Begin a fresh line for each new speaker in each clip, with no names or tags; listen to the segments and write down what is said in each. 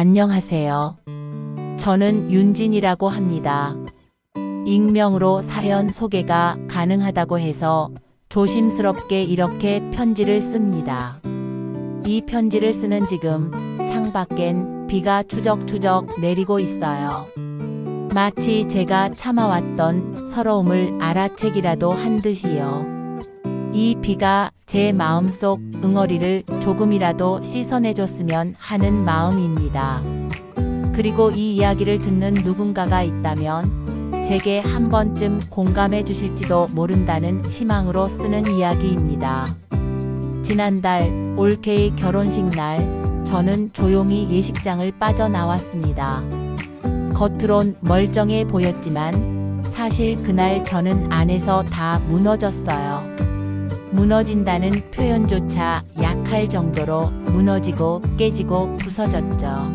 안녕하세요. 저는 윤진이라고 합니다. 익명으로 사연 소개가 가능하다고 해서 조심스럽게 이렇게 편지를 씁니다. 이 편지를 쓰는 지금 창밖엔 비가 추적추적 내리고 있어요. 마치 제가 참아왔던 서러움을 알아채기라도 한 듯이요. 이 비가 제 마음속 응어리를 조금이라도 씻어내줬으면 하는 마음입니다. 그리고 이 이야기를 듣는 누군가가 있다면 제게 한 번쯤 공감해 주실지도 모른다는 희망으로 쓰는 이야기입니다. 지난달 올케이 결혼식 날 저는 조용히 예식장을 빠져나왔습니다. 겉으론 멀쩡해 보였지만 사실 그날 저는 안에서 다 무너졌어요. 무너진다는 표현조차 약할 정도로 무너지고 깨지고 부서졌죠.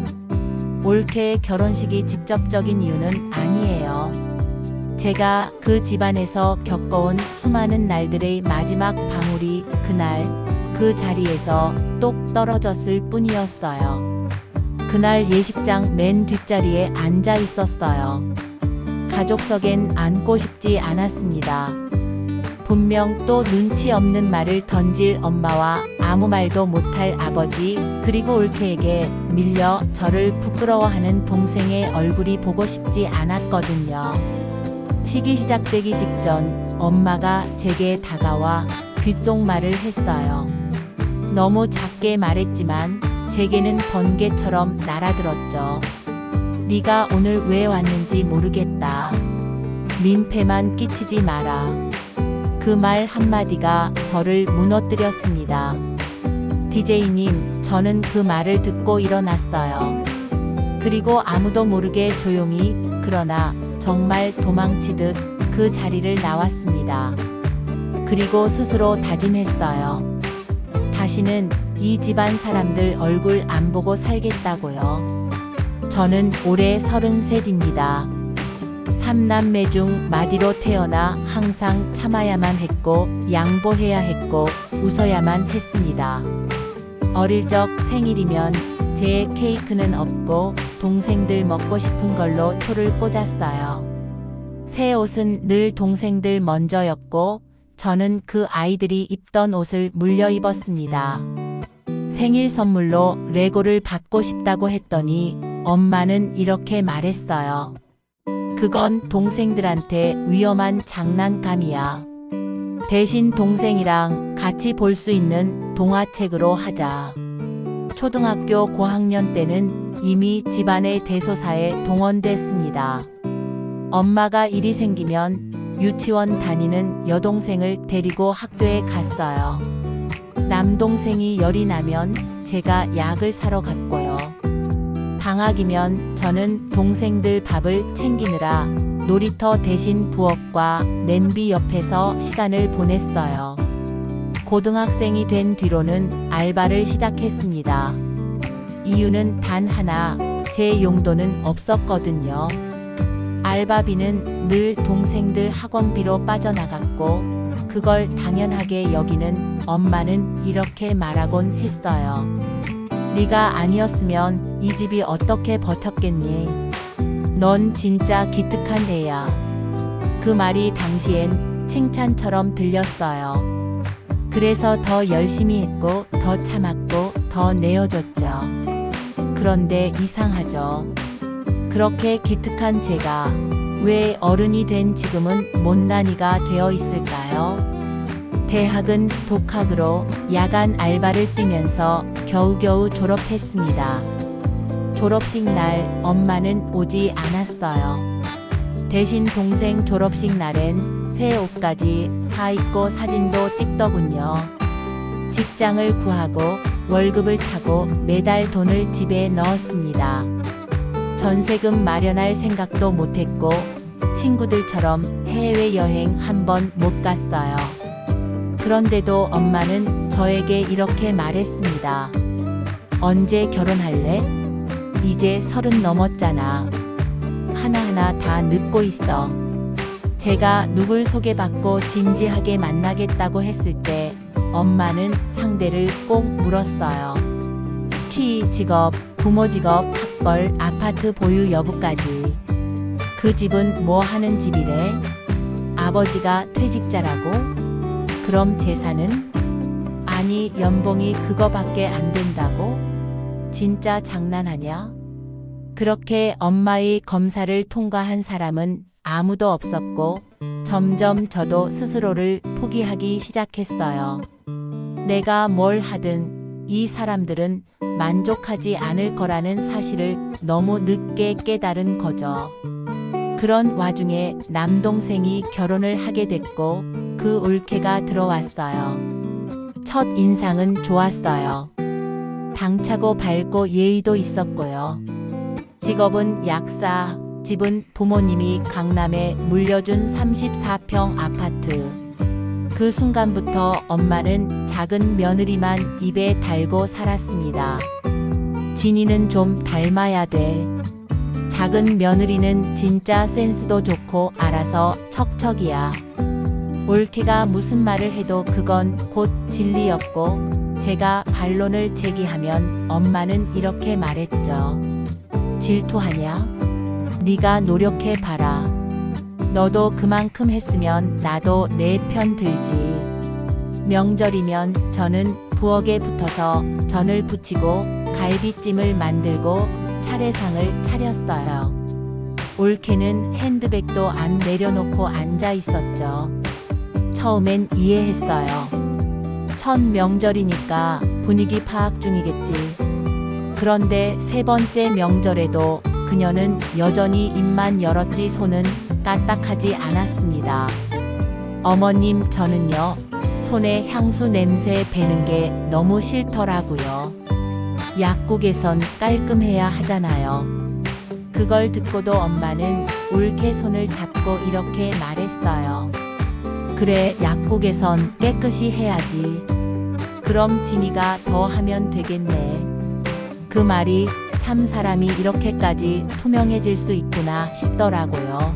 올케의 결혼식이 직접적인 이유는 아니에요. 제가 그 집안에서 겪어온 수많은 날들의 마지막 방울이 그날 그 자리에서 똑 떨어졌을 뿐이었어요. 그날 예식장 맨 뒷자리에 앉아 있었어요. 가족석엔 앉고 싶지 않았습니다. 분명 또 눈치 없는 말을 던질 엄마와 아무 말도 못할 아버지, 그리고 올케에게 밀려 저를 부끄러워하는 동생의 얼굴이 보고 싶지 않았거든요. 식이 시작되기 직전 엄마가 제게 다가와 귓속말을 했어요. 너무 작게 말했지만 제게는 번개처럼 날아들었죠. 네가 오늘 왜 왔는지 모르겠다. 민폐만 끼치지 마라. 그 말 한마디가 저를 무너뜨렸습니다. DJ님, 저는 그 말을 듣고 일어났어요. 그리고 아무도 모르게 조용히, 그러나 정말 도망치듯 그 자리를 나왔습니다. 그리고 스스로 다짐했어요. 다시는 이 집안 사람들 얼굴 안 보고 살겠다고요. 저는 올해 33입니다. 3남매 중 맏이로 태어나 항상 참아야만 했고 양보해야 했고 웃어야만 했습니다. 어릴 적 생일이면 제 케이크는 없고 동생들 먹고 싶은 걸로 초를 꽂았어요. 새 옷은 늘 동생들 먼저였고 저는 그 아이들이 입던 옷을 물려 입었습니다. 생일 선물로 레고를 받고 싶다고 했더니 엄마는 이렇게 말했어요. 그건 동생들한테 위험한 장난감이야. 대신 동생이랑 같이 볼 수 있는 동화책으로 하자. 초등학교 고학년 때는 이미 집안의 대소사에 동원됐습니다. 엄마가 일이 생기면 유치원 다니는 여동생을 데리고 학교에 갔어요. 남동생이 열이 나면 제가 약을 사러 갔고요. 방학이면 저는 동생들 밥을 챙기느라 놀이터 대신 부엌과 냄비 옆에서 시간을 보냈어요. 고등학생이 된 뒤로는 알바를 시작했습니다. 이유는 단 하나, 제 용돈은 없었거든요. 알바비는 늘 동생들 학원비로 빠져나갔고 그걸 당연하게 여기는 엄마는 이렇게 말하곤 했어요. 네가 아니었으면 이 집이 어떻게 버텼겠니? 넌 진짜 기특한 애야. 그 말이 당시엔 칭찬처럼 들렸어요. 그래서 더 열심히 했고 더 참았고 더 내어줬죠. 그런데 이상하죠. 그렇게 기특한 제가 왜 어른이 된 지금은 못난이가 되어 있을까요? 대학은 독학으로 야간 알바를 뛰면서 겨우겨우 졸업했습니다. 졸업식 날 엄마는 오지 않았어요. 대신 동생 졸업식 날엔 새 옷까지 사입고 사진도 찍더군요. 직장을 구하고 월급을 타고 매달 돈을 집에 넣었습니다. 전세금 마련할 생각도 못했고 친구들처럼 해외여행 한 번 못 갔어요. 그런데도 엄마는 저에게 이렇게 말했습니다. 언제 결혼할래? 이제 30 넘었잖아. 하나하나 다 늦고 있어. 제가 누굴 소개받고 진지하게 만나겠다고 했을 때 엄마는 상대를 꼭 물었어요. 키, 직업, 부모 직업, 학벌, 아파트 보유 여부까지. 그 집은 뭐 하는 집이래? 아버지가 퇴직자라고? 그럼 재산은? 아니, 연봉이 그거밖에 안 된다고? 진짜 장난하냐? 그렇게 엄마의 검사를 통과한 사람은 아무도 없었고, 점점 저도 스스로를 포기하기 시작했어요. 내가 뭘 하든 이 사람들은 만족하지 않을 거라는 사실을 너무 늦게 깨달은 거죠. 그런 와중에 남동생이 결혼을 하게 됐고 그 올케가 들어왔어요. 첫 인상은 좋았어요. 당차고 밝고 예의도 있었고요. 직업은 약사, 집은 부모님이 강남에 물려준 34평 아파트. 그 순간부터 엄마는 작은 며느리만 입에 달고 살았습니다. 진이는 좀 닮아야 돼. 작은 며느리는 진짜 센스도 좋고 알아서 척척이야. 올케가 무슨 말을 해도 그건 곧 진리였고, 제가 반론을 제기하면 엄마는 이렇게 말했죠. 질투하냐? 네가 노력해봐라. 너도 그만큼 했으면 나도 내 편 들지. 명절이면 저는 부엌에 붙어서 전을 부치고 갈비찜을 만들고 차례상을 차렸어요. 올케는 핸드백도 안 내려놓고 앉아 있었죠. 처음엔 이해했어요. 첫 명절이니까 분위기 파악 중이겠지. 그런데 세 번째 명절에도 그녀는 여전히 입만 열었지 손은 까딱하지 않았습니다. 어머님, 저는요, 손에 향수 냄새 배는 게 너무 싫더라고요. 약국에선 깔끔해야 하잖아요. 그걸 듣고도 엄마는 올케 손을 잡고 이렇게 말했어요. 그래, 약국에선 깨끗이 해야지. 그럼 진이가 더 하면 되겠네. 그 말이 참 사람이 이렇게까지 투명해질 수 있구나 싶더라고요.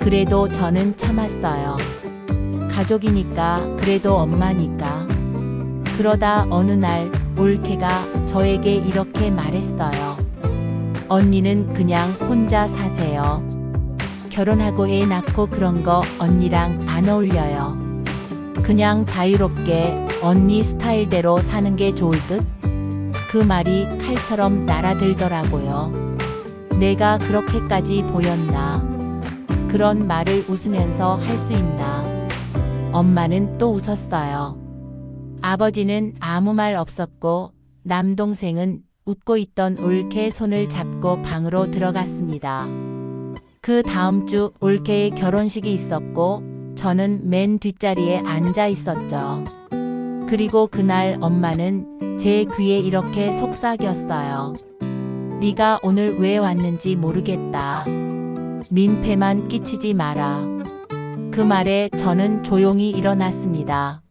그래도 저는 참았어요. 가족이니까, 그래도 엄마니까. 그러다 어느 날 올케가 저에게 이렇게 말했어요. 언니는 그냥 혼자 사세요. 결혼하고 애 낳고 그런 거 언니랑 안 어울려요. 그냥 자유롭게 언니 스타일대로 사는 게 좋을 듯? 그 말이 칼처럼 날아들더라고요. 내가 그렇게까지 보였나? 그런 말을 웃으면서 할 수 있나? 엄마는 또 웃었어요. 아버지는 아무 말 없었고 남동생은 웃고 있던 올케의 손을 잡고 방으로 들어갔습니다. 그 다음 주 올케의 결혼식이 있었고 저는 맨 뒷자리에 앉아 있었죠. 그리고 그날 엄마는 제 귀에 이렇게 속삭였어요. 네가 오늘 왜 왔는지 모르겠다. 민폐만 끼치지 마라. 그 말에 저는 조용히 일어났습니다.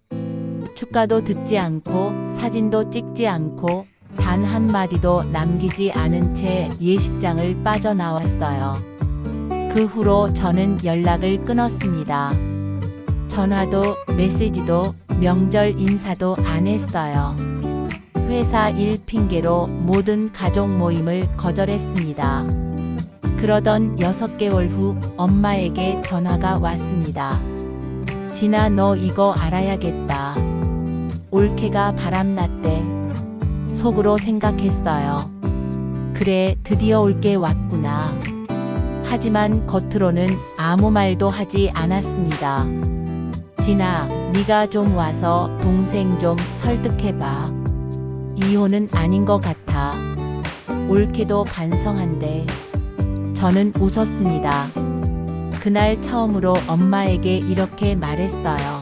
축가도 듣지 않고 사진도 찍지 않고 단 한마디도 남기지 않은 채 예식장을 빠져나왔어요. 그 후로 저는 연락을 끊었습니다. 전화도 메시지도 명절 인사도 안 했어요. 회사 일 핑계로 모든 가족 모임을 거절했습니다. 그러던 6개월 후 엄마에게 전화가 왔습니다. 진아, 너 이거 알아야겠다. 올케가 바람났대. 속으로 생각했어요. 그래, 드디어 올게 왔구나. 하지만 겉으로는 아무 말도 하지 않았습니다. 진아, 네가 좀 와서 동생 좀 설득해봐. 이혼은 아닌 것 같아. 올케도 반성한대. 저는 웃었습니다. 그날 처음으로 엄마에게 이렇게 말했어요.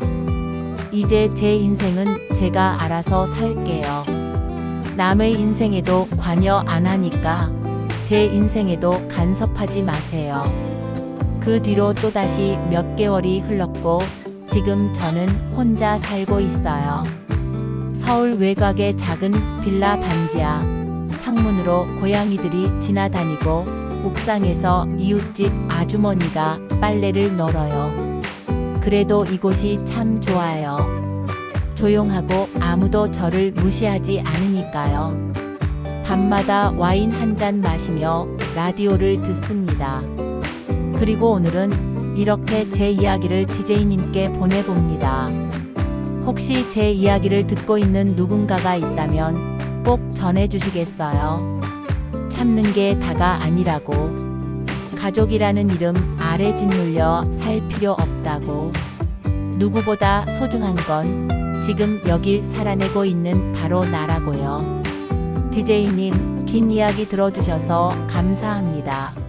이제 제 인생은 제가 알아서 살게요. 남의 인생에도 관여 안 하니까 제 인생에도 간섭하지 마세요. 그 뒤로 또다시 몇 개월이 흘렀고 지금 저는 혼자 살고 있어요. 서울 외곽의 작은 빌라 단지야. 창문으로 고양이들이 지나다니고 옥상에서 이웃집 아주머니가 빨래를 널어요. 그래도 이곳이 참 좋아요. 조용하고 아무도 저를 무시하지 않으니까요. 밤마다 와인 한 잔 마시며 라디오를 듣습니다. 그리고 오늘은 이렇게 제 이야기를 DJ님께 보내봅니다. 혹시 제 이야기를 듣고 있는 누군가가 있다면 꼭 전해주시겠어요? 참는 게 다가 아니라고. 가족이라는 이름 아래 짓눌려 살 필요 없다고. 누구보다 소중한 건 지금 여길 살아내고 있는 바로 나라고요. DJ님, 긴 이야기 들어주셔서 감사합니다.